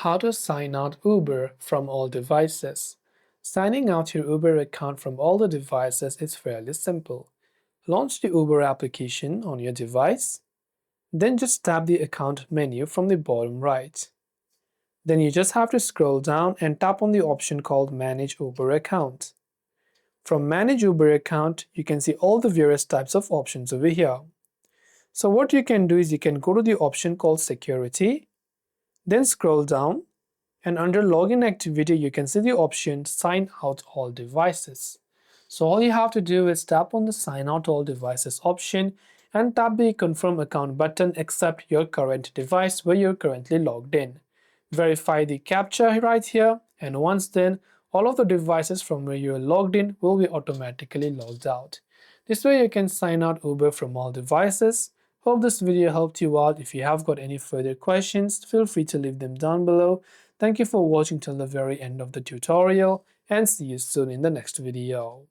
How to sign out Uber from all devices. Signing out your Uber account from all the devices is fairly simple. Launch the Uber application on your device, then just tap the account menu from the bottom right. Then you just have to scroll down and tap on the option called Manage Uber Account. From Manage Uber Account, you can see all the various types of options over here. So what you can do is you can go to the option called Security, then scroll down, and under login activity you can see the option sign out all devices. So all you have to do is tap on the sign out all devices option and tap the confirm account button except your current device where you're currently logged in. Verify the captcha right here, and once done, all of the devices from where you're logged in will be automatically logged out. This way you can sign out Uber from all devices. Hope this video helped you out. If you have got any further questions, feel free to leave them down below. Thank you for watching till the very end of the tutorial, and see you soon in the next video.